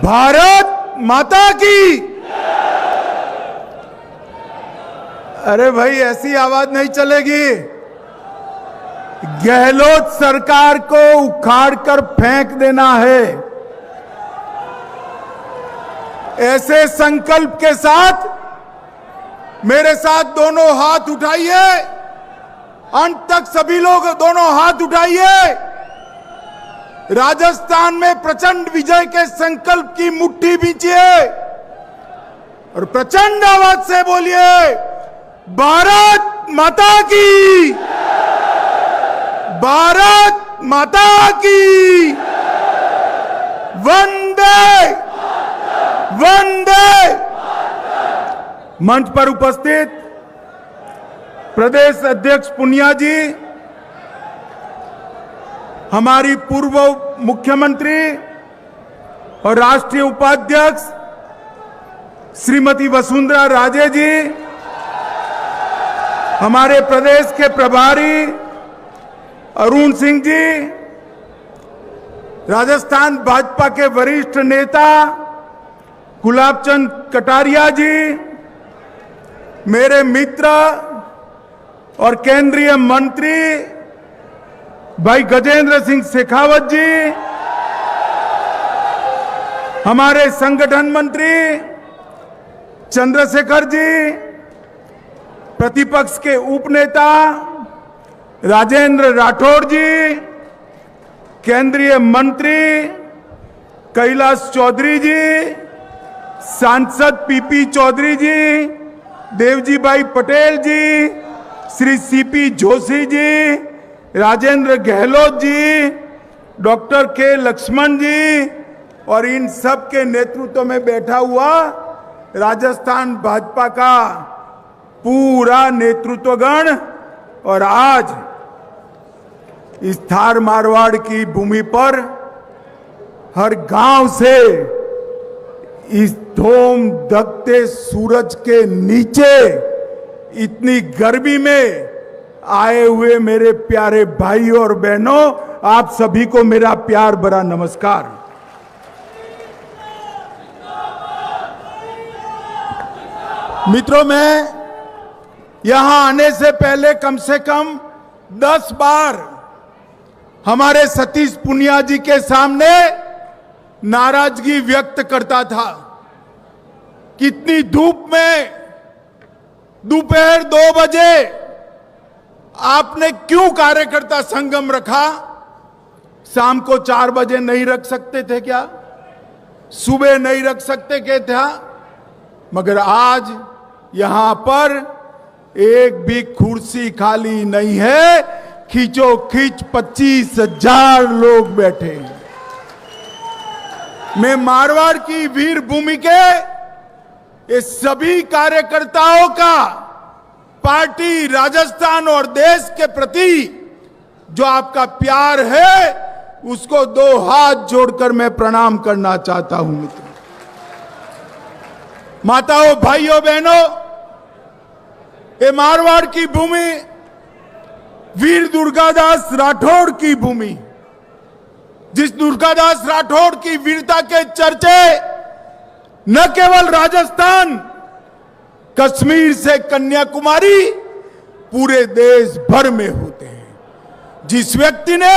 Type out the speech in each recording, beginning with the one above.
भारत माता की। अरे भाई ऐसी आवाज नहीं चलेगी। गहलोत सरकार को उखाड़ कर फेंक देना है। ऐसे संकल्प के साथ मेरे साथ दोनों हाथ उठाइए। अंत तक सभी लोग दोनों हाथ उठाइए। राजस्थान में प्रचंड विजय के संकल्प की मुट्ठी बींचिए और प्रचंड आवाज से बोलिए, भारत माता की, भारत माता की, वंदे वंदे। मंच पर उपस्थित प्रदेश अध्यक्ष पुनिया जी, हमारी पूर्व मुख्यमंत्री और राष्ट्रीय उपाध्यक्ष श्रीमती वसुंधरा राजे जी, हमारे प्रदेश के प्रभारी अरुण सिंह जी, राजस्थान भाजपा के वरिष्ठ नेता गुलाबचंद कटारिया जी, मेरे मित्र और केंद्रीय मंत्री भाई गजेंद्र सिंह शेखावत जी, हमारे संगठन मंत्री चंद्रशेखर जी, प्रतिपक्ष के उपनेता राजेंद्र राठौड़ जी, केंद्रीय मंत्री कैलाश चौधरी जी, सांसद पीपी चौधरी जी, देवजी भाई पटेल जी, श्री सीपी जोशी जी, राजेंद्र गहलोत जी, डॉक्टर के लक्ष्मण जी और इन सब के नेतृत्व में बैठा हुआ राजस्थान भाजपा का पूरा नेतृत्वगण और आज इस थार मारवाड़ की भूमि पर हर गांव से इस धूम दगते सूरज के नीचे इतनी गर्मी में आए हुए मेरे प्यारे भाइयों और बहनों, आप सभी को मेरा प्यार भरा नमस्कार। मित्रों, मैं यहां आने से पहले कम से कम 10 बार हमारे सतीश पुनिया जी के सामने नाराजगी व्यक्त करता था। कितनी धूप में दोपहर 2 बजे आपने क्यों कार्यकर्ता संगम रखा? शाम को 4 बजे नहीं रख सकते थे क्या? सुबह नहीं रख सकते क्या था? मगर आज यहां पर एक भी कुर्सी खाली नहीं है। खींचो खींच 25,000 लोग बैठे हैं। मैं मारवाड़ की वीर भूमि के ये सभी कार्यकर्ताओं का पार्टी, राजस्थान और देश के प्रति जो आपका प्यार है उसको 2 हाथ जोड़कर मैं प्रणाम करना चाहता हूं। मित्रों, माताओं, भाइयों, बहनों, ये मारवाड़ की भूमि वीर दुर्गादास राठौड़ की भूमि, जिस दुर्गादास राठौड़ की वीरता के चर्चे न केवल राजस्थान, कश्मीर से कन्याकुमारी, पूरे देश भर में होते हैं। जिस व्यक्ति ने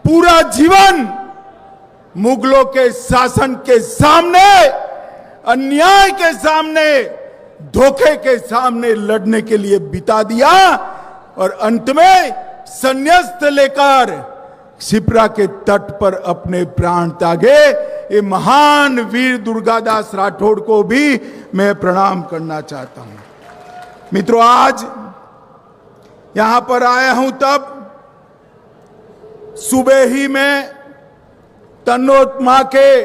पूरा जीवन मुगलों के शासन के सामने, अन्याय के सामने, धोखे के सामने लड़ने के लिए बिता दिया और अंत में संन्यास लेकर शिप्रा के तट पर अपने प्राण त्यागे, ये महान वीर दुर्गादास राठौड़ को भी मैं प्रणाम करना चाहता हूं। मित्रों, आज यहां पर आया हूं तब सुबह ही में तनोत मां के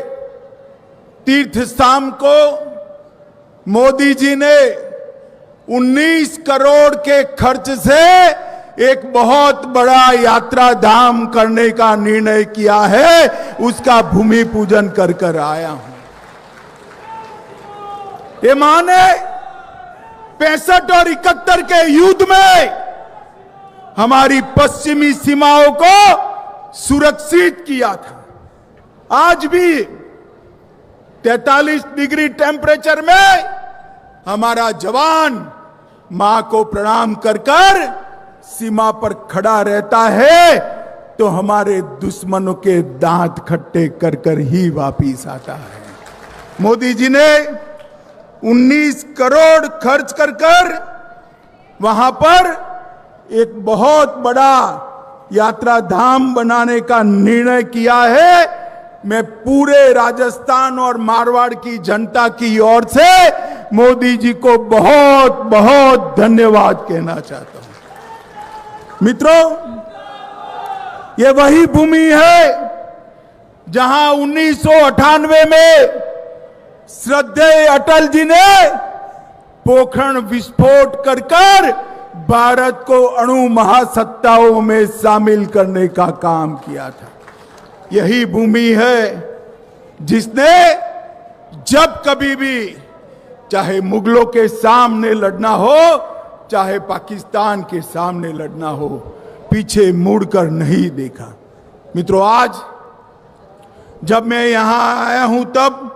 तीर्थ स्थान को मोदी जी ने 19 करोड़ के खर्च से एक बहुत बड़ा यात्रा धाम करने का निर्णय किया है। उसका भूमि पूजन कर कर आया हूं। ये मां ने 65 और 71 के युद्ध में हमारी पश्चिमी सीमाओं को सुरक्षित किया था। आज भी 43 डिग्री टेम्परेचर में हमारा जवान मां को प्रणाम कर कर सीमा पर खड़ा रहता है तो हमारे दुश्मनों के दांत खट्टे कर कर ही वापिस आता है। मोदी जी ने 19 करोड़ खर्च कर कर वहां पर एक बहुत बड़ा यात्रा धाम बनाने का निर्णय किया है। मैं पूरे राजस्थान और मारवाड़ की जनता की ओर से मोदी जी को बहुत बहुत धन्यवाद कहना चाहता हूं। मित्रों, ये वही भूमि है जहां 1998 में श्रद्धेय अटल जी ने पोखरण विस्फोट कर कर भारत को अणु महासत्ताओं में शामिल करने का काम किया था। यही भूमि है जिसने जब कभी भी चाहे मुगलों के सामने लड़ना हो, चाहे पाकिस्तान के सामने लड़ना हो, पीछे मुड़कर नहीं देखा। मित्रों, आज जब मैं यहां आया हूं तब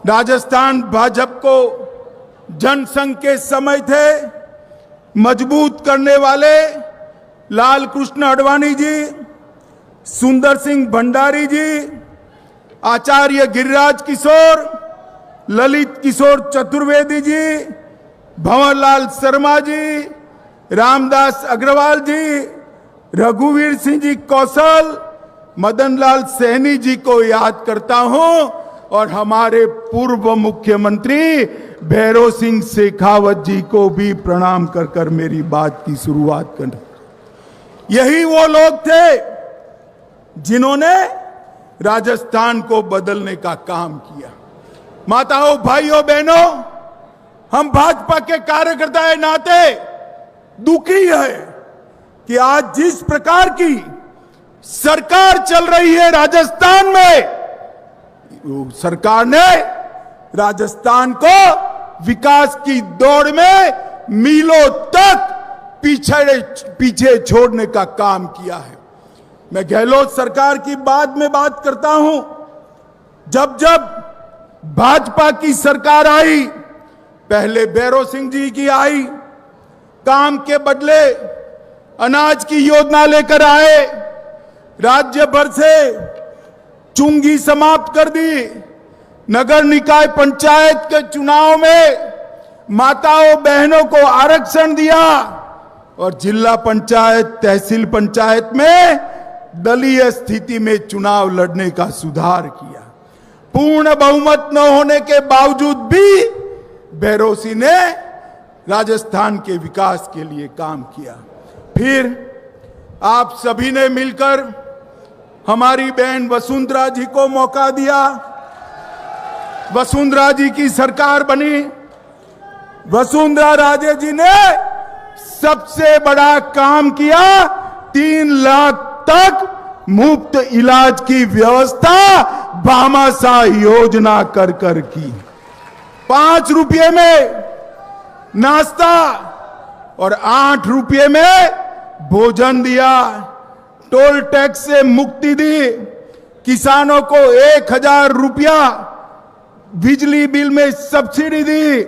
राजस्थान भाजपा को जनसंघ के समय थे मजबूत करने वाले लाल कृष्ण आडवाणी जी, सुंदर सिंह भंडारी जी, आचार्य गिरिराज किशोर, ललित किशोर चतुर्वेदी जी, भंवरलाल शर्मा जी, रामदास अग्रवाल जी, रघुवीर सिंह जी कौशल, मदन लाल सैनी जी को याद करता हूं और हमारे पूर्व मुख्यमंत्री भैरव सिंह शेखावत जी को भी प्रणाम कर कर मेरी बात की शुरुआत कर। यही वो लोग थे जिन्होंने राजस्थान को बदलने का काम किया। माताओं, भाइयों, बहनों, हम भाजपा के कार्यकर्ता के नाते दुखी है कि आज जिस प्रकार की सरकार चल रही है राजस्थान में, सरकार ने राजस्थान को विकास की दौड़ में मीलों तक पीछे छोड़ने का काम किया है। मैं गहलोत सरकार की बाद में बात करता हूं। जब जब भाजपा की सरकार आई, पहले भैरव सिंह जी की आई, काम के बदले अनाज की योजना लेकर आए, राज्य भर से चुंगी समाप्त कर दी, नगर निकाय पंचायत के चुनाव में माताओं बहनों को आरक्षण दिया और जिला पंचायत तहसील पंचायत में दलीय स्थिति में चुनाव लड़ने का सुधार किया। पूर्ण बहुमत न होने के बावजूद भी भैरव सिंह ने राजस्थान के विकास के लिए काम किया। फिर आप सभी ने मिलकर हमारी बहन वसुंधरा जी को मौका दिया। वसुंधरा जी की सरकार बनी। वसुंधरा राजे जी ने सबसे बड़ा काम किया, 3 लाख तक मुफ्त इलाज की व्यवस्था भामाशाह योजना कर कर की। 5 रुपये में नाश्ता और 8 रुपये में भोजन दिया। टोल टैक्स से मुक्ति दी। किसानों को 1000 रुपया बिजली बिल में सब्सिडी दी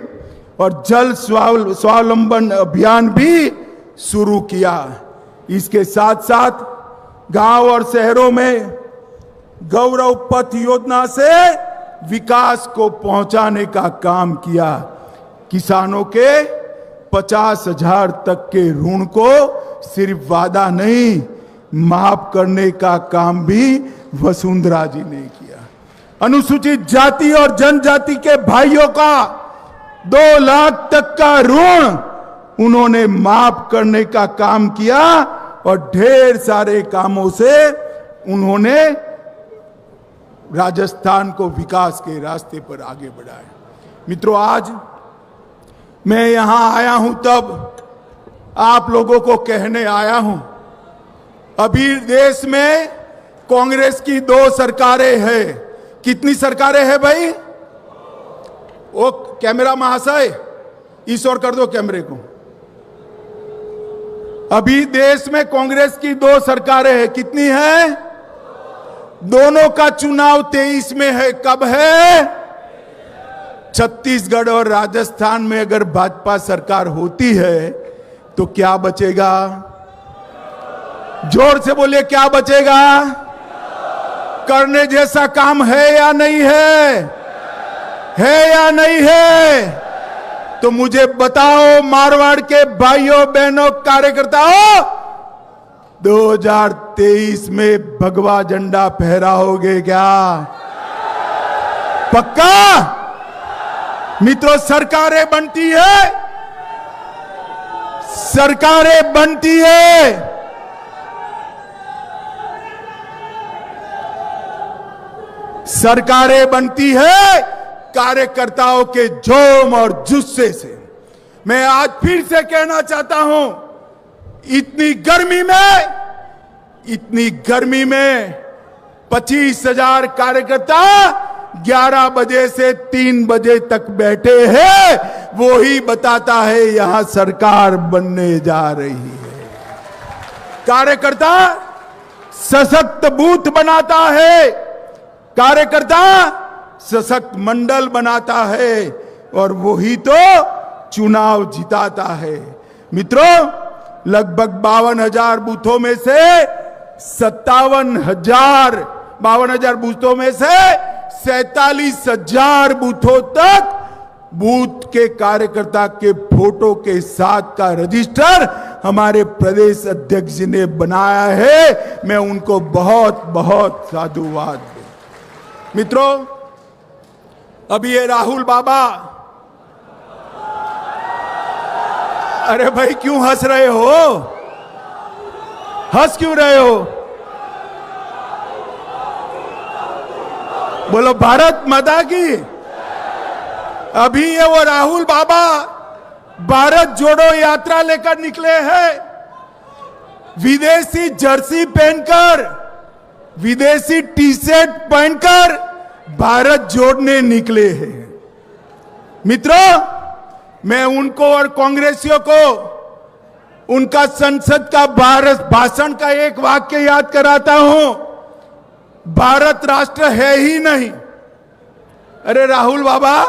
और जल स्वावलंबन अभियान भी शुरू किया। इसके साथ साथ गांव और शहरों में गौरव पथ योजना से विकास को पहुंचाने का काम किया। किसानों के 50,000 तक के ऋण को सिर्फ वादा नहीं, माफ करने का काम भी वसुंधरा जी ने किया। अनुसूचित जाति और जनजाति के भाइयों का 2 लाख तक का ऋण उन्होंने माफ करने का काम किया और ढेर सारे कामों से उन्होंने राजस्थान को विकास के रास्ते पर आगे बढ़ाया। मित्रों, आज मैं यहां आया हूं तब आप लोगों को कहने आया हूं, अभी देश में कांग्रेस की 2 सरकारें हैं। कितनी सरकारें हैं भाई? वो कैमरा महाशय इस ओर कर दो कैमरे को। अभी देश में कांग्रेस की 2 सरकारें हैं। कितनी हैं? दोनों का चुनाव 23 में है। कब है? छत्तीसगढ़ और राजस्थान में अगर भाजपा सरकार होती है तो क्या बचेगा? जोर से बोलिए, क्या बचेगा? करने जैसा काम है या नहीं है? है या नहीं है? तो मुझे बताओ मारवाड़ के भाइयों बहनों कार्यकर्ताओं, 2023 में भगवा झंडा फहराओगे क्या? पक्का? मित्रों, सरकारें बनती है, सरकारें बनती है, सरकारें बनती है कार्यकर्ताओं के जोम और जुस्से से। मैं आज फिर से कहना चाहता हूं, इतनी गर्मी में 25,000 कार्यकर्ता 11 बजे से 3 बजे तक बैठे हैं। वो ही बताता है यहां सरकार बनने जा रही है। कार्यकर्ता सशक्त बूथ बनाता है, कार्यकर्ता सशक्त मंडल बनाता है और वही तो चुनाव जिताता है। मित्रों, लगभग 52,000 बूथों में से 52,000 बूथों में से 47,000 बूथों तक बूथ के कार्यकर्ता के फोटो के साथ का रजिस्टर हमारे प्रदेश अध्यक्ष जी ने बनाया है। मैं उनको बहुत बहुत साधुवाद दूं। मित्रों, अभी ये राहुल बाबा, अरे भाई क्यों हंस रहे हो? हंस क्यों रहे हो? बोलो भारत माता की। अभी ये वो राहुल बाबा भारत जोड़ो यात्रा लेकर निकले हैं, विदेशी जर्सी पहनकर, विदेशी टी शर्ट पहनकर भारत जोड़ने निकले हैं। मित्रों, मैं उनको और कांग्रेसियों को उनका संसद का भाषण का एक वाक्य याद कराता हूं, भारत राष्ट्र है ही नहीं। अरे राहुल बाबा,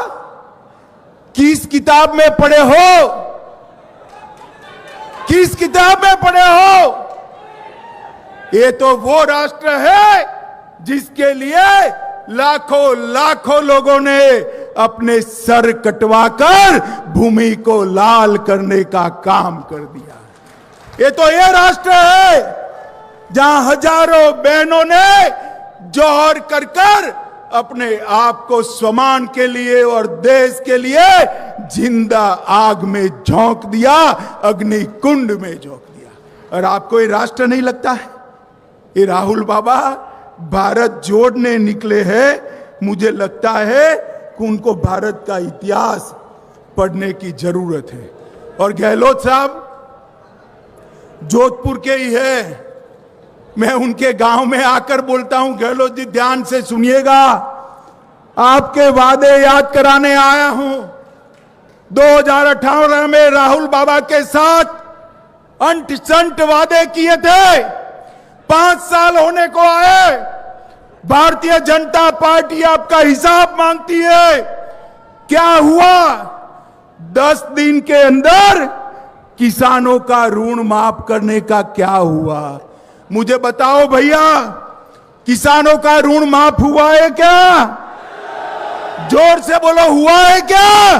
किस किताब में पढ़े हो? किस किताब में पढ़े हो? ये तो वो राष्ट्र है जिसके लिए लाखों लाखों लोगों ने अपने सर कटवाकर भूमि को लाल करने का काम कर दिया। ये तो ये राष्ट्र है जहां हजारों बहनों ने जौहर कर कर अपने आप को स्वमान के लिए और देश के लिए जिंदा आग में झोंक दिया, अग्नि कुंड में झोंक दिया। और आपको ये राष्ट्र नहीं लगता है? ये राहुल बाबा भारत जोड़ने निकले हैं। मुझे लगता है कि उनको भारत का इतिहास पढ़ने की जरूरत है। और गहलोत साहब जोधपुर के ही है, मैं उनके गांव में आकर बोलता हूं, गहलोत जी ध्यान से सुनिएगा, आपके वादे याद कराने आया हूं। 2018 में राहुल बाबा के साथ अंट संट वादे किए थे, 5 साल होने को आए, भारतीय जनता पार्टी आपका हिसाब मांगती है। क्या हुआ? 10 दिन के अंदर किसानों का ऋण माफ करने का क्या हुआ? मुझे बताओ भैया, किसानों का ऋण माफ हुआ है क्या? जोर से बोलो, हुआ है क्या?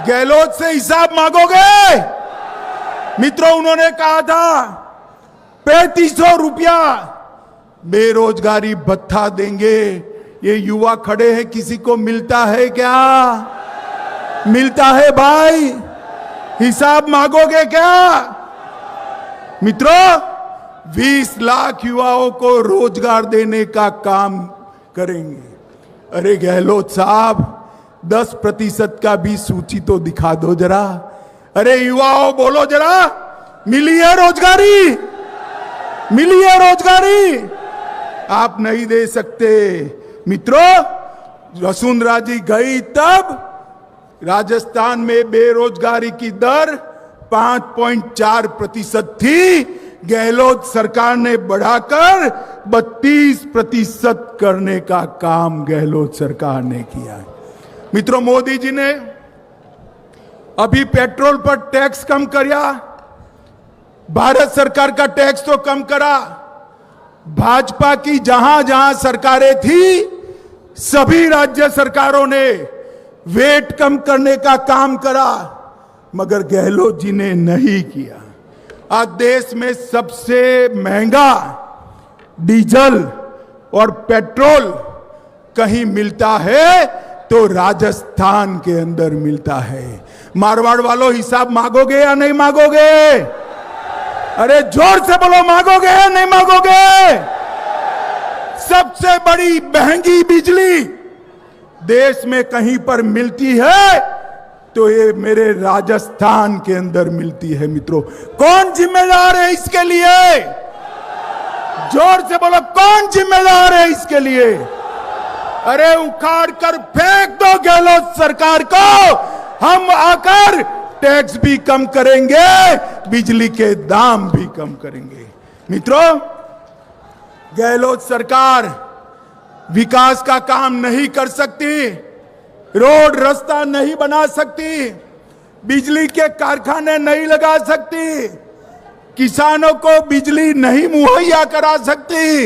गहलोत से हिसाब मांगोगे? मित्रों, उन्होंने कहा था 3500 रुपया बेरोजगारी भत्ता देंगे। ये युवा खड़े हैं, किसी को मिलता है क्या? मिलता है भाई? हिसाब मांगोगे क्या? मित्रों, 20 लाख युवाओं को रोजगार देने का काम करेंगे। अरे गहलोत साहब, 10% का भी सूची तो दिखा दो जरा। अरे युवाओं बोलो जरा, मिली है रोजगारी? मिली है रोजगारी? आप नहीं दे सकते। मित्रों, वसुंधरा जी गई तब राजस्थान में बेरोजगारी की दर 5.4% थी, गहलोत सरकार ने बढ़ाकर 32% करने का काम गहलोत सरकार ने किया है। मित्रों, मोदी जी ने अभी पेट्रोल पर टैक्स कम किया, भारत सरकार का टैक्स तो कम करा। भाजपा की जहां जहां सरकारें थी, सभी राज्य सरकारों ने वेट कम करने का काम करा, मगर गहलोत जी ने नहीं किया। आज देश में सबसे महंगा डीजल और पेट्रोल कहीं मिलता है तो राजस्थान के अंदर मिलता है। मारवाड़ वालों, हिसाब मांगोगे या नहीं मांगोगे? अरे जोर से बोलो, मांगोगे या नहीं मांगोगे? सबसे बड़ी महंगी बिजली देश में कहीं पर मिलती है तो ये मेरे राजस्थान के अंदर मिलती है। मित्रों, कौन जिम्मेदार है इसके लिए? जोर से बोलो, कौन जिम्मेदार है इसके लिए? अरे उखाड़ कर फेंक दो गहलोत सरकार को, हम आकर टैक्स भी कम करेंगे, बिजली के दाम भी कम करेंगे। मित्रों, गहलोत सरकार विकास का काम नहीं कर सकती, रोड रास्ता नहीं बना सकती, बिजली के कारखाने नहीं लगा सकती, किसानों को बिजली नहीं मुहैया करा सकती,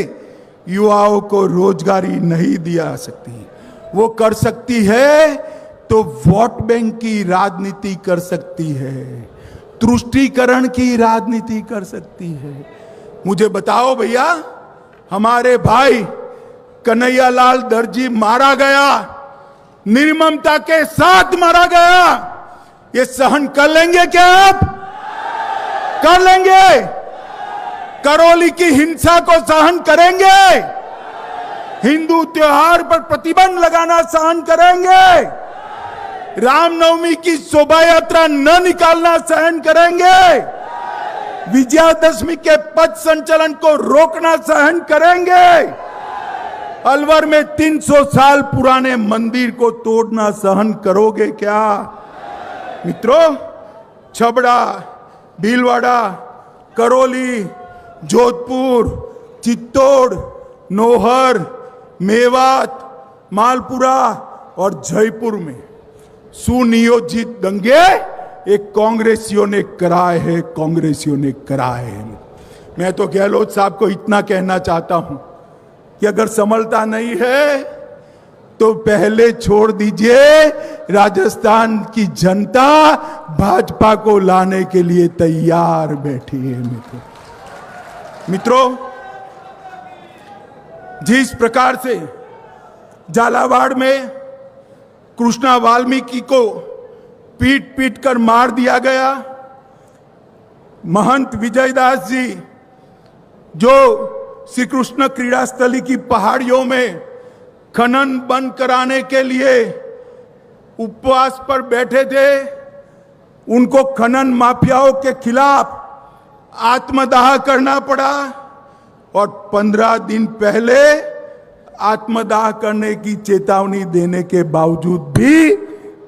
युवाओं को रोजगारी नहीं दिया सकती। वो कर सकती है तो वोट बैंक की राजनीति कर सकती है, तुष्टीकरण की राजनीति कर सकती है। मुझे बताओ भैया, हमारे भाई कन्हैयालाल दर्जी मारा गया, निर्ममता के साथ मारा गया, ये सहन कर लेंगे क्या आप? कर लेंगे? करौली की हिंसा को सहन करेंगे? हिंदू त्योहार पर प्रतिबंध लगाना सहन करेंगे? रामनवमी की शोभा यात्रा न निकालना सहन करेंगे? विजयादशमी के पथ संचलन को रोकना सहन करेंगे? अलवर में 300 साल पुराने मंदिर को तोड़ना सहन करोगे क्या? मित्रों, छबड़ा, भीलवाड़ा, करौली, जोधपुर, चित्तौड़, नौहर, मेवात, मालपुरा और जयपुर में सुनियोजित दंगे एक कांग्रेसियों ने कराए हैं, कांग्रेसियों ने कराए हैं। मैं तो गहलोत साहब को इतना कहना चाहता हूं कि अगर संभलता नहीं है तो पहले छोड़ दीजिए, राजस्थान की जनता भाजपा को लाने के लिए तैयार बैठी है। मित्रों, जिस प्रकार से झालावाड़ में कृष्णा वाल्मीकि को पीट पीट कर मार दिया गया, महंत विजयदास जी जो श्री कृष्ण क्रीड़ा स्थली की पहाड़ियों में खनन बंद कराने के लिए उपवास पर बैठे थे, उनको खनन माफियाओं के खिलाफ आत्मदाह करना पड़ा और 15 दिन पहले आत्मदाह करने की चेतावनी देने के बावजूद भी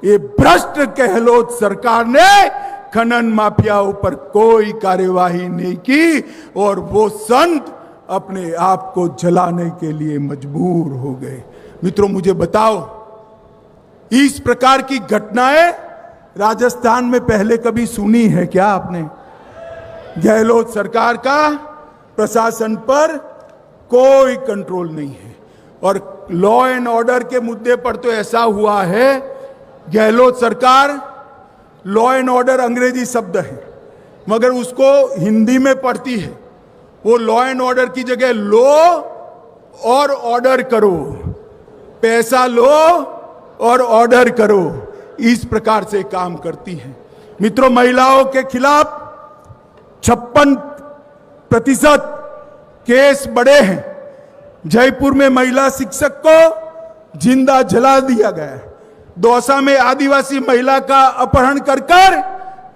ये भ्रष्ट गहलोत सरकार ने खनन माफियाओं पर कोई कार्यवाही नहीं की और वो संत अपने आप को जलाने के लिए मजबूर हो गए। मित्रों, मुझे बताओ, इस प्रकार की घटनाएं राजस्थान में पहले कभी सुनी है क्या आपने? गहलोत सरकार का प्रशासन पर कोई कंट्रोल नहीं है और लॉ एंड ऑर्डर के मुद्दे पर तो ऐसा हुआ है, गहलोत सरकार, लॉ एंड ऑर्डर अंग्रेजी शब्द है मगर उसको हिंदी में पढ़ती है। वो लॉ एंड ऑर्डर की जगह लो और ऑर्डर करो, पैसा लो और ऑर्डर करो, इस प्रकार से काम करती है। मित्रों, महिलाओं के खिलाफ 56% केस बढ़े हैं। जयपुर में महिला शिक्षक को जिंदा जला दिया गया। दौसा में आदिवासी महिला का अपहरण कर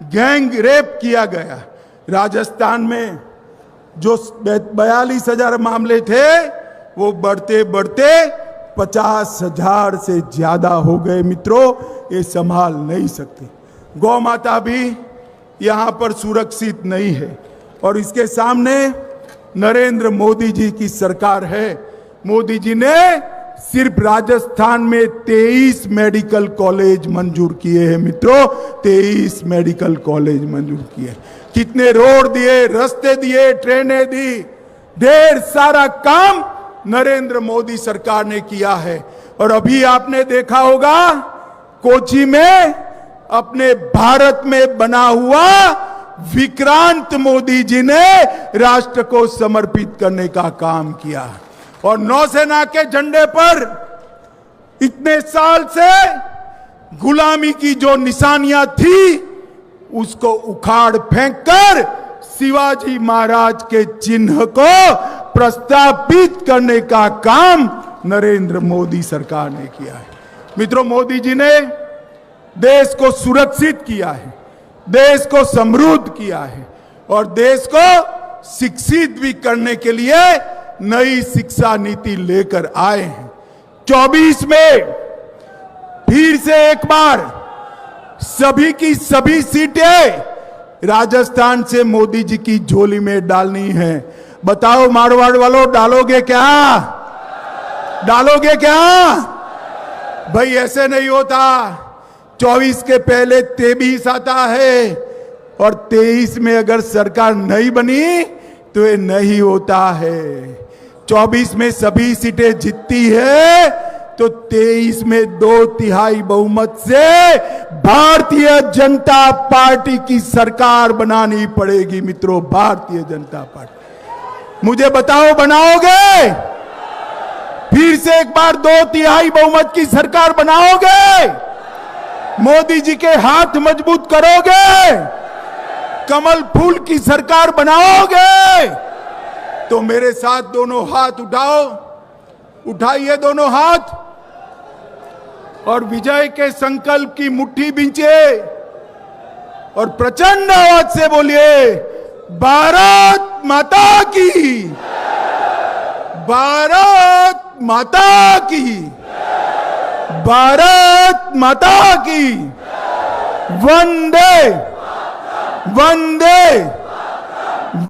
गैंग रेप किया गया। राजस्थान में जो 42,000 मामले थे वो बढ़ते बढ़ते 50,000 से ज्यादा हो गए। मित्रों, ये संभाल नहीं सकते। गौ माता भी यहां पर सुरक्षित नहीं है और इसके सामने नरेंद्र मोदी जी की सरकार है। मोदी जी ने सिर्फ राजस्थान में 23 मेडिकल कॉलेज मंजूर किए हैं मित्रों, 23 मेडिकल कॉलेज मंजूर किए। कितने रोड दिए, रास्ते दिए, ट्रेनें दी, ढेर सारा काम नरेंद्र मोदी सरकार ने किया है। और अभी आपने देखा होगा कोची में अपने भारत में बना हुआ विक्रांत मोदी जी ने राष्ट्र को समर्पित करने का काम किया। और नौसेना के झंडे पर इतने साल से गुलामी की जो निशानियां थी उसको उखाड़ फेंककर शिवाजी महाराज के चिन्ह को प्रस्तापित करने का काम नरेंद्र मोदी सरकार ने किया है। मित्रों, मोदी जी ने देश को सुरक्षित किया है, देश को समृद्ध किया है और देश को शिक्षित भी करने के लिए नई शिक्षा नीति लेकर आए हैं। 24 में फिर से एक बार सभी की सभी सीटें राजस्थान से मोदी जी की झोली में डालनी है। बताओ मारवाड़ वालों, डालोगे क्या? डालोगे क्या? भाई ऐसे नहीं होता। 24 के पहले 23 आता है और 23 में अगर सरकार नहीं बनी तो ये नहीं होता है। 24 में सभी सीटें जीतती है तो 23 में 2/3 बहुमत से भारतीय जनता पार्टी की सरकार बनानी पड़ेगी। मित्रों, भारतीय जनता पार्टी, मुझे बताओ बनाओगे? फिर से एक बार 2/3 बहुमत की सरकार बनाओगे? मोदी जी के हाथ मजबूत करोगे? कमल फूल की सरकार बनाओगे? तो मेरे साथ दोनों हाथ उठाओ, उठाइए दोनों हाथ और विजय के संकल्प की मुट्ठी बींचे और प्रचंड आवाज से बोलिए, भारत माता की, भारत माता की, भारत माता की, वंदे वंदे